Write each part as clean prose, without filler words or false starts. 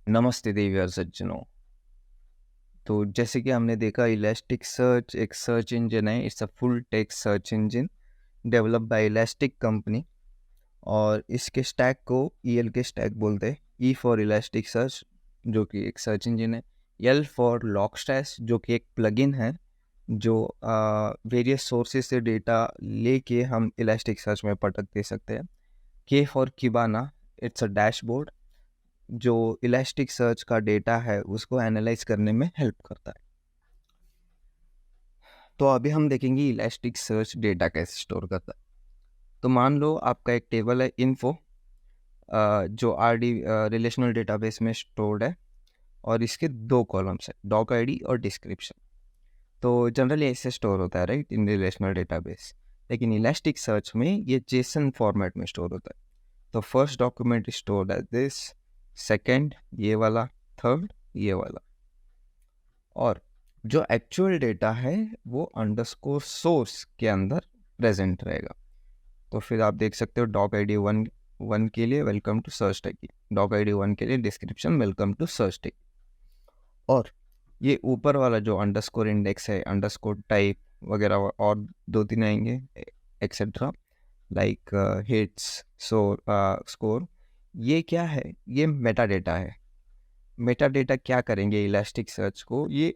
नमस्ते देवी और सज्जनों। तो जैसे कि हमने देखा, इलास्टिक सर्च एक सर्च इंजन है। It's a full text search engine developed by elastic company. और इसके स्टैक को ईएल के स्टैक बोलते हैं। ई फॉर इलास्टिक सर्च जो कि एक सर्च इंजन है। एल फॉर लॉगस्टैश जो कि एक प्लगइन है जो वेरियस सोर्सेज से डेटा लेके हम इलास्टिक सर्च में पटक दे सकते हैं। के फॉर किबाना, इट्स अ डैशबोर्ड जो इलास्टिक सर्च का डेटा है उसको एनालाइज करने में हेल्प करता है। तो अभी हम देखेंगे इलास्टिक सर्च डेटा कैसे स्टोर करता है। तो मान लो आपका एक टेबल है इन्फो जो आरडी रिलेशनल डेटाबेस में स्टोर्ड है और इसके दो कॉलम्स है, डॉक आईडी और डिस्क्रिप्शन। तो जनरली ऐसे स्टोर होता है राइट इन रिलेशनल डेटाबेस। लेकिन इलास्टिक सर्च में ये जेसन फॉर्मेट में स्टोर होता है। तो first document stored as this, second ये वाला, थर्ड ये वाला। और जो एक्चुअल डेटा है वो अंडरस्कोर सोर्स के अंदर प्रेजेंट रहेगा। तो फिर आप देख सकते हो डॉक आईडी वन के लिए welcome to search tag, doc ID one के लिए description welcome to search tag. और ये ऊपर वाला जो अंडरस्कोर इंडेक्स है, अंडरस्कोर टाइप वगैरह और दो तीन आएंगे एक्सेट्रा, लाइक हिट्स स्कोर। ये क्या है? ये मेटा डेटा है। मेटा डेटा क्या करेंगे इलास्टिक सर्च को? ये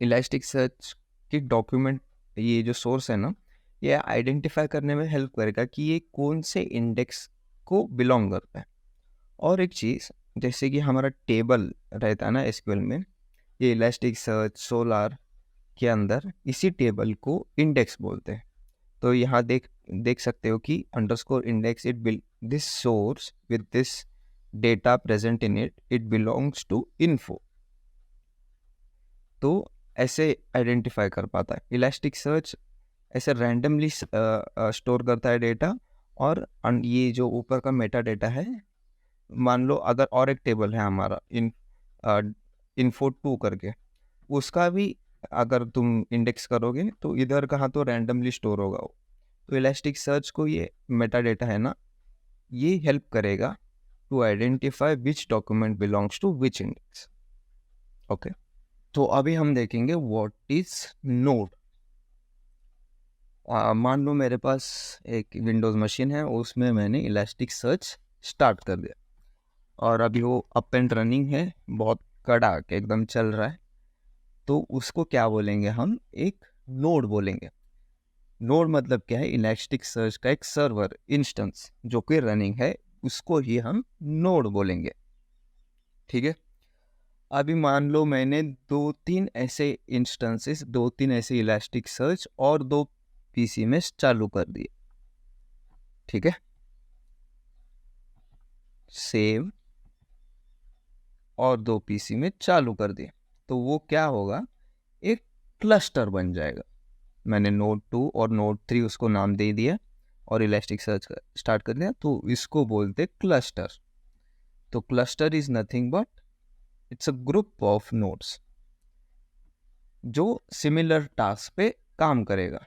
इलास्टिक सर्च की डॉक्यूमेंट, ये जो सोर्स है ना, ये आइडेंटिफाई करने में हेल्प करेगा कि ये कौन से इंडेक्स को बिलोंग करता है। और एक चीज़, जैसे कि हमारा टेबल रहता है ना एसक्यूएल में, ये इलास्टिक सर्च सोलार के अंदर इसी टेबल को इंडेक्स बोलते हैं। तो यहाँ देख देख सकते हो कि underscore index it bill this source with this data present in it, it belongs to info. तो ऐसे आइडेंटिफाई कर पाता है इलास्टिक सर्च। ऐसे रैंडमली स्टोर करता है डेटा। और ये जो ऊपर का मेटा डेटा है, मान लो अगर और एक टेबल है हमारा इन्फो 2 करके, उसका भी अगर तुम इंडेक्स करोगे तो इधर कहाँ तो रैंडमली स्टोर होगा वो। तो इलास्टिक सर्च को ये मेटा डेटा है ना, ये हेल्प करेगा to identify which document belongs to which index. Okay, तो अभी हम देखेंगे व्हाट इज नोड। मान लो मेरे पास एक विंडोज़ मशीन है, उसमें मैंने इलास्टिक सर्च स्टार्ट कर दिया और अभी वो अप एंड रनिंग है, बहुत कड़ाक एकदम चल रहा है। तो उसको क्या बोलेंगे हम? एक नोड बोलेंगे। नोड मतलब क्या है? इलास्टिक सर्च का एक सर्वर इंस्टेंस जो कि रनिंग है, उसको ही हम नोड बोलेंगे। ठीक है। अभी मान लो मैंने दो तीन ऐसे इलास्टिक सर्च और दो पीसी में चालू कर दिए। ठीक है, सेव और दो पीसी में चालू कर दिए। तो वो क्या होगा? एक क्लस्टर बन जाएगा। मैंने नोड 2 और नोड 3 उसको नाम दे दिया और इलास्टिक सर्च स्टार्ट कर दिया, तो इसको बोलते क्लस्टर। तो cluster is nothing but it's a group of nodes जो सिमिलर टास्क पे काम करेगा।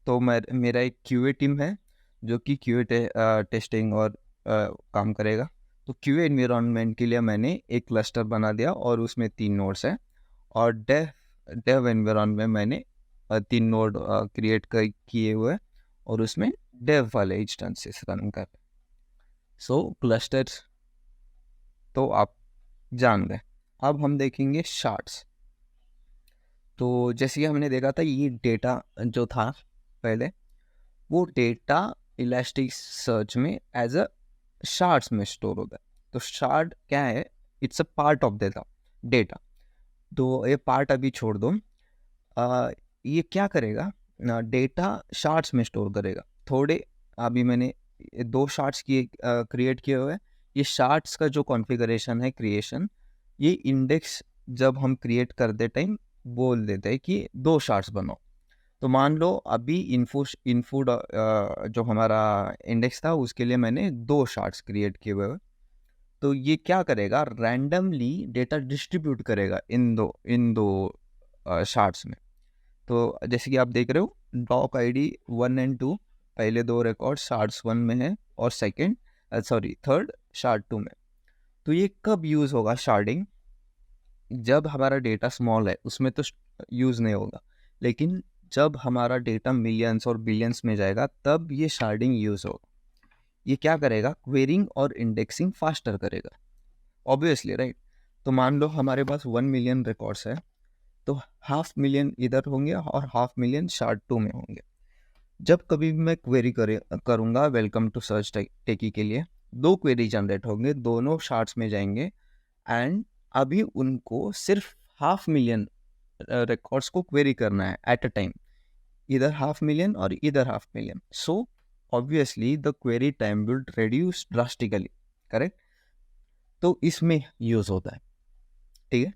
तो मेरा एक क्यूए टीम है जो कि क्यूए टेस्टिंग और काम करेगा। तो क्यूए एनवायरनमेंट के लिए मैंने एक क्लस्टर बना दिया और उसमें 3 नोड्स हैं। और डेव एनवायरनमेंट में मैंने 3 नोड क्रिएट किए हुए और उसमें डेव वाले इंस्टेंसेस रन कर। सो क्लस्टर तो आप जान गए। अब हम देखेंगे शार्ट्स। तो जैसे कि हमने देखा था, ये डेटा जो था पहले, वो डेटा इलास्टिक सर्च में एज अ शार्ट्स में स्टोर होता है। तो शार्ट क्या है? It's a part of data. तो ये पार्ट अभी छोड़ दो। ये क्या करेगा? डेटा शार्ट्स में स्टोर करेगा। थोड़े अभी मैंने दो शार्ट्स क्रिएट किए हुए हैं। ये शार्ट्स का जो कॉन्फ़िगरेशन है क्रिएशन, ये इंडेक्स जब हम क्रिएट करते टाइम बोल देते हैं कि दो शार्ट्स बनाओ। तो मान लो अभी इन्फो जो हमारा इंडेक्स था उसके लिए मैंने दो शार्ट्स क्रिएट किए हुए हैं। तो ये क्या करेगा? रैंडमली डेटा डिस्ट्रीब्यूट करेगा इन दो शार्ट्स में। तो जैसे कि आप देख रहे हो, डॉक आईडी 1 एंड 2 पहले दो रिकॉर्ड शार्ट्स 1 में है और थर्ड शार्ट 2 में। तो ये कब यूज़ होगा शार्डिंग? जब हमारा डेटा स्मॉल है उसमें तो यूज़ नहीं होगा, लेकिन जब हमारा डेटा मिलियंस और बिलियंस में जाएगा तब ये शार्डिंग यूज़ होगा। ये क्या करेगा? क्वेरिंग और इंडेक्सिंग फास्टर करेगा, ऑब्वियसली, राइट? तो मान लो हमारे पास 1 मिलियन रिकॉर्ड्स है, तो 500,000 इधर होंगे और 500,000 शार्ड 2 में होंगे। जब कभी भी मैं क्वेरी करूँगा वेलकम टू सर्च टेकी के लिए, 2 क्वेरी जनरेट होंगे, दोनों शार्ट्स में जाएंगे एंड अभी उनको सिर्फ 500,000 रिकॉर्ड्स को क्वेरी करना है एट अ टाइम, इधर 500,000 और इधर 500,000। So obviously the query time will reduce drastically, correct? तो इसमें यूज होता है, ठीक है।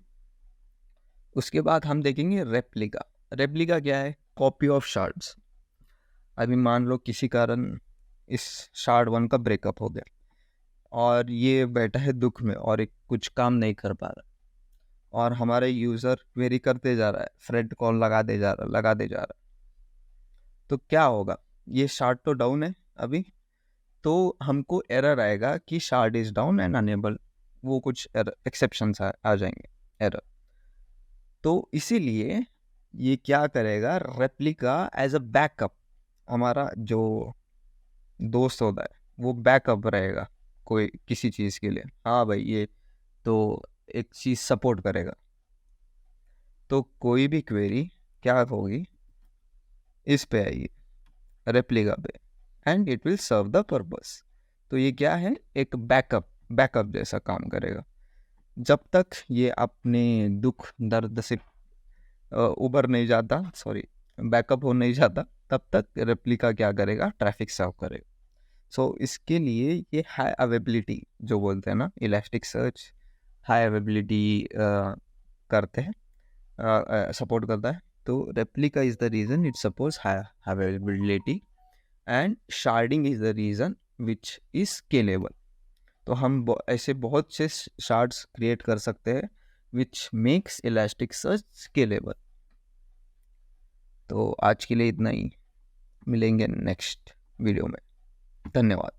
उसके बाद हम देखेंगे रेप्लिका। रेप्लिका क्या है? Copy of shards. अभी मान लो किसी कारण इस शार्ड 1 का ब्रेकअप हो गया और ये बैठा है दुख में और एक कुछ काम नहीं कर पा रहा, और हमारे यूज़र क्वेरी करते जा रहा है, फ्रेंड कॉल लगाते जा रहा, तो क्या होगा? ये शार्ड तो डाउन है अभी, तो हमको एरर आएगा कि shard is down and unable, वो कुछ एक्सेप्शंस आ जाएंगे, एरर। तो इसीलिए ये क्या करेगा? रेप्लिका एज अ बैकअप, हमारा जो दोस्त होता है वो बैकअप रहेगा कोई किसी चीज़ के लिए। हाँ भाई, ये तो एक चीज़ सपोर्ट करेगा। तो कोई भी क्वेरी क्या होगी? इस पे आएगी, रेप्लिका पे, and it will serve the purpose. तो ये क्या है? एक बैकअप जैसा काम करेगा। जब तक ये अपने दुख दर्द से उबर नहीं जाता, सॉरी, बैकअप हो नहीं जाता, तब तक रेप्लिका क्या करेगा? ट्रैफिक सर्व करेगा। सो इसके लिए ये हाई अवेबिलिटी जो बोलते हैं ना, इलास्टिक सर्च हाई अवेबिलिटी करते हैं, सपोर्ट करता है। तो replica is the reason it supports high availability and sharding is the reason which is scalable. तो हम ऐसे बहुत से शार्ड्स क्रिएट कर सकते हैं which makes elastic search scalable. तो आज के लिए इतना ही, मिलेंगे नेक्स्ट वीडियो में। धन्यवाद।